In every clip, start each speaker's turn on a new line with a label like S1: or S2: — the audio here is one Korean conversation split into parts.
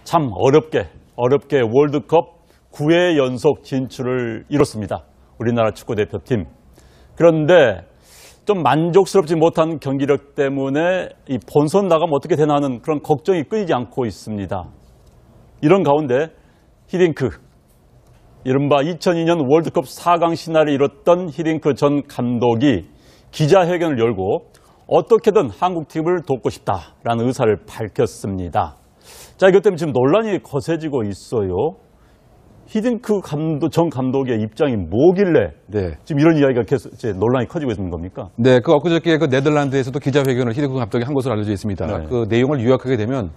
S1: 참 어렵게 월드컵 9회 연속 진출을 이뤘습니다. 우리나라 축구대표팀. 그런데 좀 만족스럽지 못한 경기력 때문에 이 본선 나가면 어떻게 되나 하는 그런 걱정이 끊이지 않고 있습니다. 이런 가운데 히딩크, 이른바 2002년 월드컵 4강 신화를 이뤘던 히딩크 전 감독이 기자회견을 열고 어떻게든 한국팀을 돕고 싶다라는 의사를 밝혔습니다. 자, 이것 때문에 지금 논란이 거세지고 있어요. 히딩크 전 감독의 입장이 뭐길래 지금 이런 이야기가 계속 이제 논란이 커지고 있는 겁니까?
S2: 네, 엊그저께 네덜란드에서도 기자회견을 히딩크 감독이 한 것으로 알려져 있습니다.
S1: 네.
S2: 그 내용을 요약하게 되면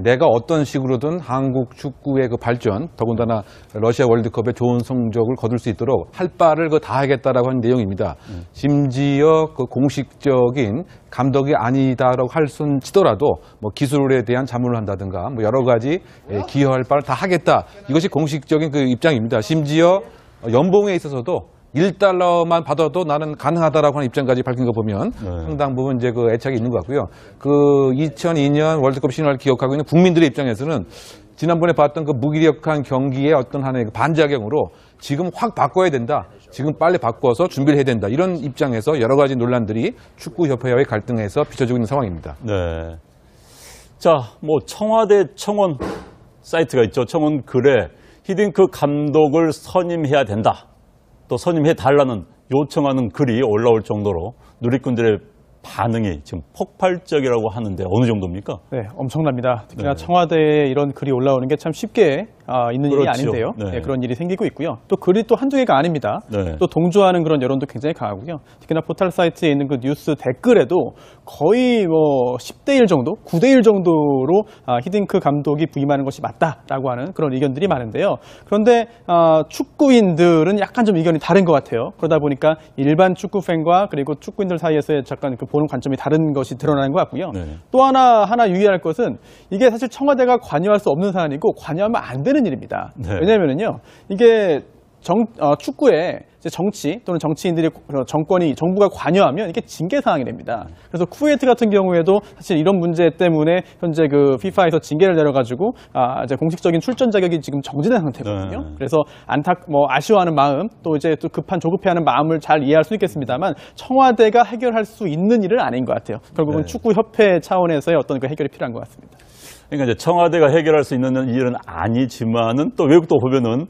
S2: 내가 어떤 식으로든 한국 축구의 그 발전, 더군다나 러시아 월드컵에 좋은 성적을 거둘 수 있도록 할 바를 다 하겠다라고 하는 내용입니다. 심지어 그 공식적인 감독이 아니다라고 할 수는 치더라도 뭐 기술에 대한 자문을 한다든가 뭐 여러 가지 기여할 바를 다 하겠다. 이것이 공식적인 그 입장입니다. 심지어 연봉에 있어서도 $1만 받아도 나는 가능하다라고 하는 입장까지 밝힌 거 보면 상당 부분 이제 그 애착이 있는 것 같고요. 그 2002년 월드컵 신화를 기억하고 있는 국민들의 입장에서는 지난번에 봤던 그 무기력한 경기의 어떤 하나의 반작용으로 지금 확 바꿔야 된다. 지금 빨리 바꿔서 준비를 해야 된다. 이런 입장에서 여러 가지 논란들이 축구협회와의 갈등에서 비춰지고 있는 상황입니다.
S1: 네. 자, 뭐 청와대 청원 사이트가 있죠. 청원 글에 히딩크 감독을 선임해야 된다. 또 선임해 달라는 요청하는 글이 올라올 정도로 누리꾼들의 반응이 지금 폭발적이라고 하는데 어느 정도입니까?
S3: 네, 엄청납니다. 특히나 청와대에 이런 글이 올라오는 게 참 쉽게 있는 일이 아닌데요.
S1: 네.
S3: 그런 일이 생기고 있고요. 또 글이 또 한두 개가 아닙니다.
S1: 네.
S3: 또 동조하는 그런 여론도 굉장히 강하고요. 특히나 포털 사이트에 있는 그 뉴스 댓글에도 거의 뭐 10대 1 정도, 9대 1 정도로 히딩크 감독이 부임하는 것이 맞다라고 하는 그런 의견들이 많은데요. 그런데 축구인들은 약간 좀 의견이 다른 것 같아요. 그러다 보니까 일반 축구 팬과 그리고 축구인들 사이에서의 잠깐 그 보는 관점이 다른 것이 드러나는 것 같고요.
S1: 네.
S3: 또 하나 유의할 것은 이게 사실 청와대가 관여할 수 없는 사안이고 관여하면 안 되는 일입니다.
S1: 네.
S3: 왜냐하면요, 이게 축구에 정치 또는 정치인들이 정부가 관여하면 이게 징계 사항이 됩니다. 그래서 쿠웨이트 같은 경우에도 사실 이런 문제 때문에 현재 그 FIFA에서 징계를 내려가지고 이제 공식적인 출전 자격이 지금 정지된 상태거든요.
S1: 네.
S3: 그래서 아쉬워하는 마음 또 이제 또 조급해하는 마음을 잘 이해할 수 있겠습니다만 청와대가 해결할 수 있는 일은 아닌 것 같아요. 결국은
S1: 네.
S3: 축구협회 차원에서의 어떤 그 해결이 필요한 것 같습니다.
S1: 그러니까 이제 청와대가 해결할 수 있는 일은 아니지만은 또 외국도 보면은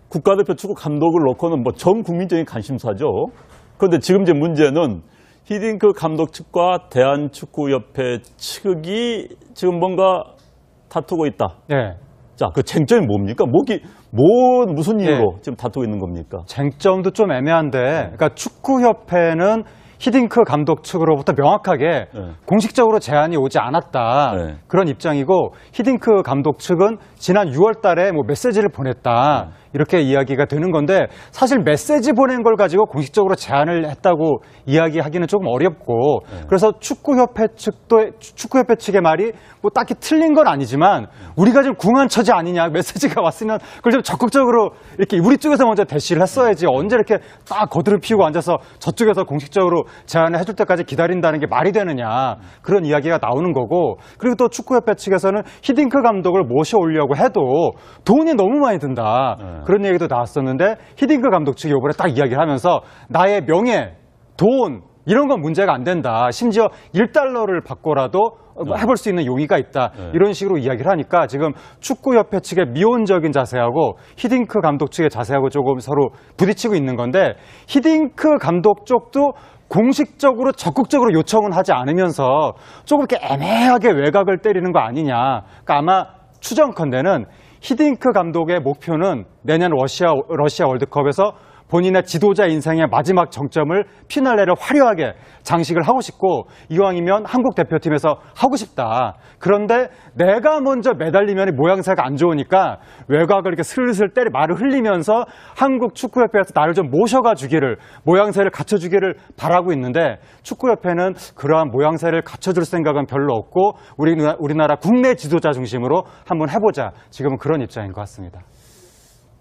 S1: 국가대표 축구 감독을 놓고는 뭐 전 국민적인 관심사죠. 그런데 지금 이제 문제는 히딩크 감독 측과 대한축구협회 측이 지금 뭔가 다투고 있다.
S4: 네.
S1: 자, 그 쟁점이 뭡니까? 무슨 이유로 지금 다투고 있는 겁니까?
S4: 쟁점도 좀 애매한데, 그러니까 축구협회는 히딩크 감독 측으로부터 명확하게 공식적으로 제안이 오지 않았다. 그런 입장이고, 히딩크 감독 측은 지난 6월 달에 뭐 메시지를 보냈다. 이렇게 이야기가 되는 건데, 사실 메시지 보낸 걸 가지고 공식적으로 제안을 했다고 이야기하기는 조금 어렵고, 그래서 축구협회 측의 말이 뭐 딱히 틀린 건 아니지만, 우리가 좀 궁한 처지 아니냐, 메시지가 왔으면 그걸 좀 적극적으로 이렇게 우리 쪽에서 먼저 대시를 했어야지, 언제 이렇게 딱 거드를 피우고 앉아서 저쪽에서 공식적으로 제안을 해줄 때까지 기다린다는 게 말이 되느냐, 그런 이야기가 나오는 거고, 그리고 또 축구협회 측에서는 히딩크 감독을 모셔오려고 해도 돈이 너무 많이 든다. 그런 얘기도 나왔었는데, 히딩크 감독 측이 이번에 딱 이야기를 하면서 나의 명예, 돈 이런 건 문제가 안 된다. 심지어 $1를 받고라도 해볼 수 있는 용의가 있다. 이런 식으로 이야기를 하니까 지금 축구협회 측의 미온적인 자세하고 히딩크 감독 측의 자세하고 조금 서로 부딪히고 있는 건데, 히딩크 감독 쪽도 공식적으로 적극적으로 요청은 하지 않으면서 조금 이렇게 애매하게 외곽을 때리는 거 아니냐. 그러니까 아마 추정컨대는 히딩크 감독의 목표는 내년 러시아 월드컵에서 본인의 지도자 인생의 마지막 정점을 피날레를 화려하게 장식을 하고 싶고, 이왕이면 한국 대표팀에서 하고 싶다. 그런데 내가 먼저 매달리면 모양새가 안 좋으니까 외곽을 이렇게 슬슬 말을 흘리면서 한국 축구협회에서 나를 좀 모셔가 주기를, 모양새를 갖춰주기를 바라고 있는데, 축구협회는 그러한 모양새를 갖춰줄 생각은 별로 없고 우리나라 국내 지도자 중심으로 한번 해보자. 지금은 그런 입장인 것 같습니다.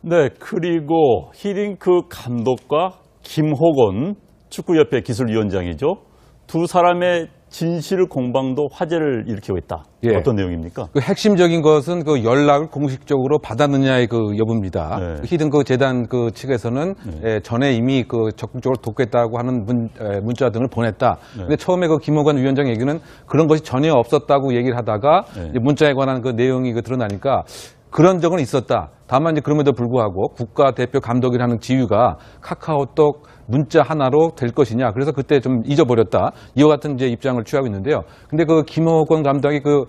S1: 네, 그리고 히딩크 감독과 김호건 축구협회 기술위원장이죠. 두 사람의 진실 공방도 화제를 일으키고 있다.
S2: 예.
S1: 어떤 내용입니까?
S2: 그 핵심적인 것은 그 연락을 공식적으로 받았느냐의 그 여부입니다.
S1: 네.
S2: 히든 그 재단 그 측에서는 전에 이미 그 적극적으로 돕겠다고 하는 문자 등을 보냈다. 근데 처음에 그 김호관 위원장 얘기는 그런 것이 전혀 없었다고 얘기를 하다가 이제 문자에 관한 그 내용이 그 드러나니까 그런 적은 있었다. 다만 이제 그럼에도 불구하고 국가대표 감독이라는 지위가 카카오톡 문자 하나로 될 것이냐. 그래서 그때 좀 잊어버렸다. 이와 같은 이제 입장을 취하고 있는데요. 근데 그 김호건 감독이 그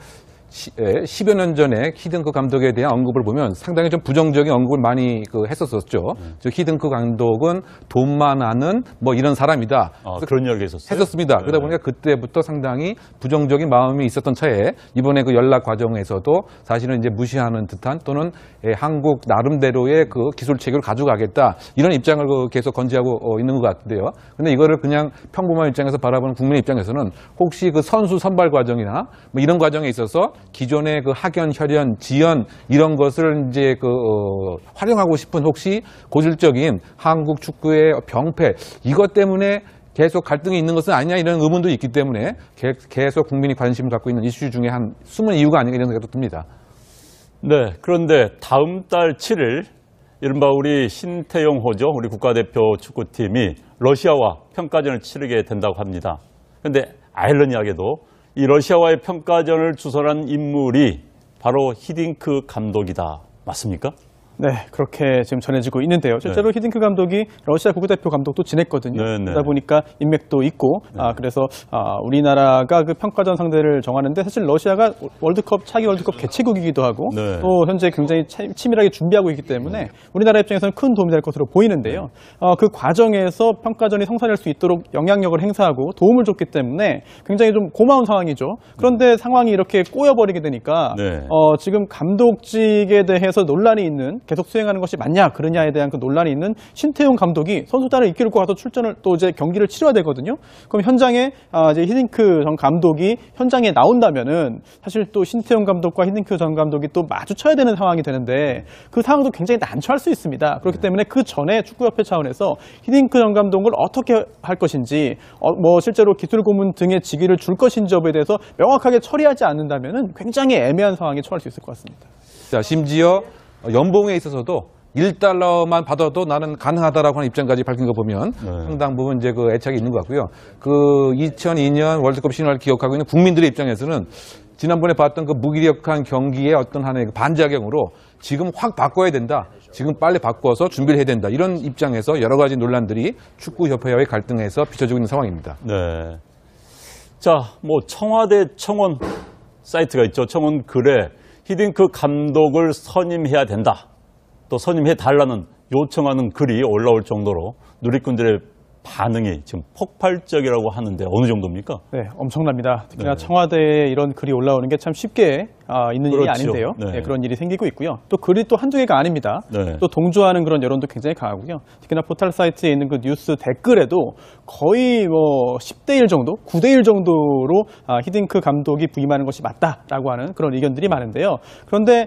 S2: 10여 년 전에 히든크 감독에 대한 언급을 보면 상당히 좀 부정적인 언급을 많이 했었었죠. 즉 히든크 감독은 돈만 아는 뭐 이런 사람이다.
S1: 그런 이야기가 있었어요?
S2: 했었습니다. 그러다 보니까 그때부터 상당히 부정적인 마음이 있었던 차에 이번에 그 연락 과정에서도 사실은 이제 무시하는 듯한 또는 한국 나름대로의 그 기술 체계를 가져가겠다 이런 입장을 계속 건지하고 있는 것 같은데요. 근데 이거를 그냥 평범한 입장에서 바라보는 국민의 입장에서는 혹시 그 선수 선발 과정이나 뭐 이런 과정에 있어서 기존의 그 학연, 혈연, 지연 이런 것을 이제 활용하고 싶은 혹시 고질적인 한국 축구의 병폐 이것 때문에 계속 갈등이 있는 것은 아니냐 이런 의문도 있기 때문에 계속 국민이 관심을 갖고 있는 이슈 중에 한 숨은 이유가 아닌가 이런 생각도 듭니다.
S1: 네, 그런데 다음 달 7일 이른바 우리 신태용 호죠. 우리 국가대표 축구팀이 러시아와 평가전을 치르게 된다고 합니다. 그런데 아이러니하게도 이 러시아와의 평가전을 주선한 인물이 바로 히딩크 감독이다. 맞습니까?
S3: 네, 그렇게 지금 전해지고 있는데요. 실제로 히딩크 감독이 러시아 국가대표 감독도 지냈거든요. 그러다 보니까 인맥도 있고, 그래서 우리나라가 그 평가전 상대를 정하는데 사실 러시아가 월드컵 차기 월드컵 개최국이기도 하고 또 현재 굉장히 치밀하게 준비하고 있기 때문에 우리나라 입장에서는 큰 도움이 될 것으로 보이는데요. 그 과정에서 평가전이 성사될 수 있도록 영향력을 행사하고 도움을 줬기 때문에 굉장히 좀 고마운 상황이죠. 그런데 상황이 이렇게 꼬여버리게 되니까 지금 감독직에 대해서 논란이 있는 계속 수행하는 것이 맞냐 그러냐에 대한 그 논란이 있는 신태용 감독이 선수단을 이끌고 가서 출전을 또 이제 경기를 치러야 되거든요. 그럼 현장에 이제 히딩크 전 감독이 현장에 나온다면은 사실 또 신태용 감독과 히딩크 전 감독이 또 마주쳐야 되는 상황이 되는데 그 상황도 굉장히 난처할 수 있습니다. 그렇기 때문에 그 전에 축구협회 차원에서 히딩크 전 감독을 어떻게 할 것인지 뭐 실제로 기술 고문 등의 직위를 줄 것인지 여부에 대해서 명확하게 처리하지 않는다면은 굉장히 애매한 상황에 처할 수 있을 것 같습니다.
S2: 자, 심지어 연봉에 있어서도 1달러만 받아도 나는 가능하다라고 하는 입장까지 밝힌 거 보면 상당 부분 이제 그 애착이 있는 것 같고요. 그 2002년 월드컵 신화를 기억하고 있는 국민들의 입장에서는 지난번에 봤던 그 무기력한 경기의 어떤 하나의 반작용으로 지금 확 바꿔야 된다. 지금 빨리 바꿔서 준비를 해야 된다. 이런 입장에서 여러 가지 논란들이 축구협회와의 갈등에서 비춰지고 있는 상황입니다.
S1: 네. 자, 뭐 청와대 청원 사이트가 있죠. 청원 글에 히딩크 감독을 선임해야 된다. 또 선임해 달라는 요청하는 글이 올라올 정도로 누리꾼들의 반응이 지금 폭발적이라고 하는데 어느 정도입니까?
S3: 네, 엄청납니다. 특히나 청와대에 이런 글이 올라오는 게 참 쉽게 있는 일이 아닌데요.
S1: 네.
S3: 그런 일이 생기고 있고요. 또 글이 또 한두 개가 아닙니다. 또 동조하는 그런 여론도 굉장히 강하고요. 특히나 포털 사이트에 있는 그 뉴스 댓글에도 거의 뭐 10대 1 정도, 9대 1 정도로 히딩크 감독이 부임하는 것이 맞다라고 하는 그런 의견들이 많은데요. 그런데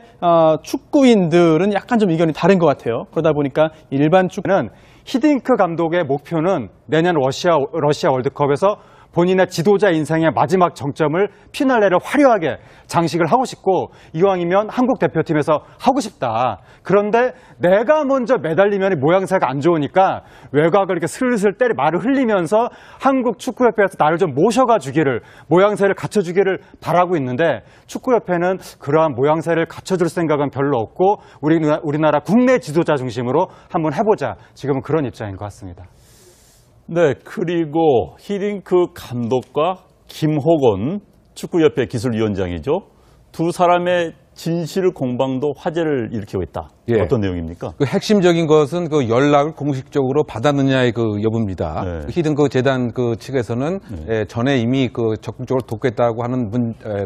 S3: 축구인들은 약간 좀 의견이 다른 것 같아요. 그러다 보니까 일반 축구는
S4: 히딩크 감독의 목표는 내년 러시아 월드컵에서 본인의 지도자 인생의 마지막 정점을 피날레를 화려하게 장식을 하고 싶고 이왕이면 한국 대표팀에서 하고 싶다. 그런데 내가 먼저 매달리면 모양새가 안 좋으니까 외곽을 이렇게 슬슬 말을 흘리면서 한국 축구협회에서 나를 좀 모셔가 주기를 모양새를 갖춰주기를 바라고 있는데 축구협회는 그러한 모양새를 갖춰줄 생각은 별로 없고 우리나라 국내 지도자 중심으로 한번 해보자. 지금은 그런 입장인 것 같습니다.
S1: 네, 그리고 히딩크 감독과 김호건 축구협회 기술위원장이죠. 두 사람의 진실 공방도 화제를 일으키고 있다. 어떤 내용입니까?
S2: 그 핵심적인 것은 그 연락을 공식적으로 받았느냐의 그 여부입니다. 히든크 재단 그 측에서는 전에 이미 그 적극적으로 돕겠다고 하는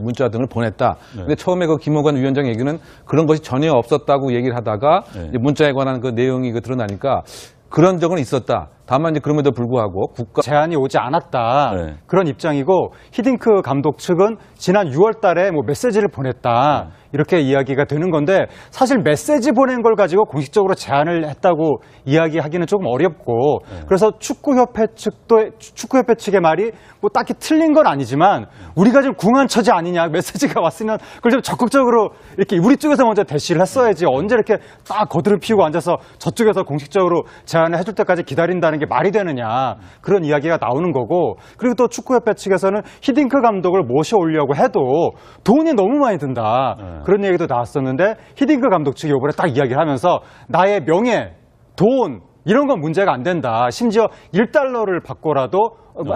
S2: 문자 등을 보냈다. 근데 처음에 그 김호관 위원장 얘기는 그런 것이 전혀 없었다고 얘기를 하다가 문자에 관한 그 내용이 그 드러나니까 그런 적은 있었다. 다만 이제 그럼에도 불구하고 국가
S4: 제안이 오지 않았다.
S1: 네.
S4: 그런 입장이고 히딩크 감독 측은 지난 6월 달에 뭐 메시지를 보냈다. 이렇게 이야기가 되는 건데 사실 메시지 보낸 걸 가지고 공식적으로 제안을 했다고 이야기하기는 조금 어렵고 그래서 축구협회 측의 말이 뭐 딱히 틀린 건 아니지만 우리가 좀 궁한 처지 아니냐 메시지가 왔으면 그걸 좀 적극적으로 이렇게 우리 쪽에서 먼저 대시를 했어야지 언제 이렇게 딱 거드를 피우고 앉아서 저쪽에서 공식적으로 제안을 해줄 때까지 기다린다는 게 말이 되느냐 그런 이야기가 나오는 거고 그리고 또 축구협회 측에서는 히딩크 감독을 모셔오려고 해도 돈이 너무 많이 든다. 그런 얘기도 나왔었는데 히딩크 감독 측이 이번에 딱 이야기를 하면서 나의 명예, 돈 이런 건 문제가 안 된다. 심지어 1달러를 받고라도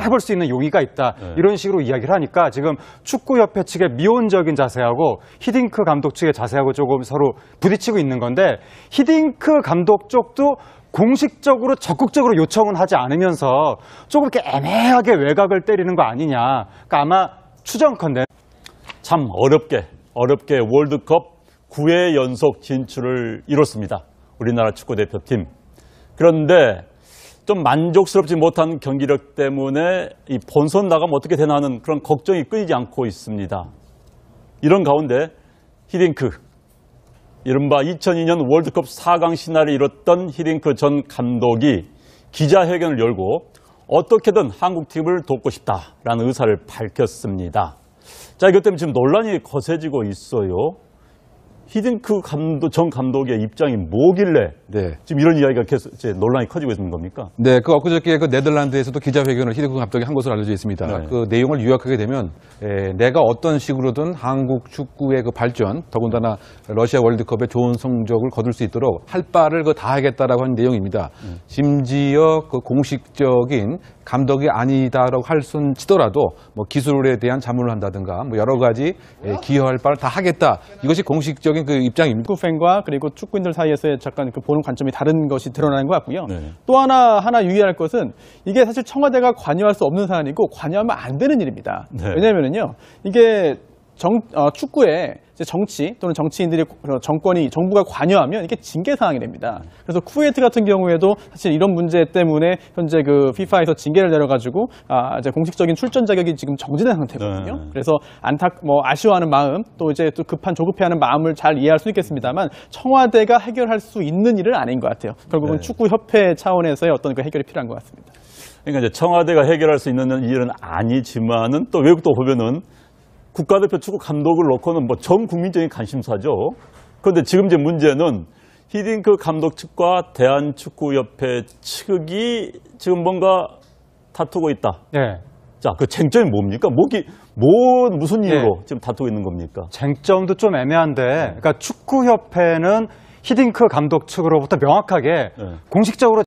S4: 해볼 수 있는 용의가 있다. 이런 식으로 이야기를 하니까 지금 축구협회 측의 미온적인 자세하고 히딩크 감독 측의 자세하고 조금 서로 부딪히고 있는 건데 히딩크 감독 쪽도 공식적으로 적극적으로 요청은 하지 않으면서 조금 이렇게 애매하게 외곽을 때리는 거 아니냐. 그러니까 아마 추정컨대
S1: 참 어렵게 월드컵 9회 연속 진출을 이뤘습니다. 우리나라 축구대표팀. 그런데 좀 만족스럽지 못한 경기력 때문에 이 본선 나가면 어떻게 되나 하는 그런 걱정이 끊이지 않고 있습니다. 이런 가운데 히딩크, 이른바 2002년 월드컵 4강 신화를 이뤘던 히딩크 전 감독이 기자회견을 열고 어떻게든 한국팀을 돕고 싶다라는 의사를 밝혔습니다. 자, 이것 때문에 지금 논란이 거세지고 있어요. 히딩크 전 감독의 입장이 뭐길래 지금 이런 이야기가 계속 이제 논란이 커지고 있는 겁니까?
S2: 네, 그 엊그저께 그 네덜란드에서도 기자회견을 히딩크 감독이 한 것으로 알려져 있습니다. 그 내용을 요약하게 되면 내가 어떤 식으로든 한국 축구의 그 발전, 더군다나 러시아 월드컵에 좋은 성적을 거둘 수 있도록 할 바를 다 하겠다라고 한 내용입니다. 심지어 그 공식적인 감독이 아니다라고 할 수는 치더라도 뭐 기술에 대한 자문을 한다든가 뭐 여러 가지 기여할 바를 다 하겠다. 이것이 공식적인 그 입장입니다.
S3: 축구 팬과 그리고 축구인들 사이에서의 잠깐 그 보는 관점이 다른 것이 드러나는 것 같고요.
S1: 네.
S3: 또 하나 유의할 것은 이게 사실 청와대가 관여할 수 없는 사안이고 관여하면 안 되는 일입니다.
S1: 네.
S3: 왜냐하면요, 이게 축구에 이제 정치 또는 정치인들이 정부가 관여하면 이게 징계 사항이 됩니다. 그래서 쿠웨이트 같은 경우에도 사실 이런 문제 때문에 현재 그 FIFA에서 징계를 내려가지고 이제 공식적인 출전 자격이 지금 정지된 상태거든요.
S1: 네.
S3: 그래서 아쉬워하는 마음 또 이제 또 조급해하는 마음을 잘 이해할 수 있겠습니다만 청와대가 해결할 수 있는 일은 아닌 것 같아요. 결국은 축구협회 차원에서의 어떤 그 해결이 필요한 것 같습니다.
S1: 그러니까 이제 청와대가 해결할 수 있는 일은 아니지만은 또 외국도 보면은 국가대표 축구 감독을 놓고는 뭐 전 국민적인 관심사죠. 그런데 지금 이제 문제는 히딩크 감독 측과 대한축구협회 측이 지금 뭔가 다투고 있다.
S4: 네.
S1: 자, 그 쟁점이 뭡니까? 무슨 이유로 지금 다투고 있는 겁니까?
S4: 쟁점도 좀 애매한데 그러니까 축구협회는 히딩크 감독 측으로부터 명확하게 공식적으로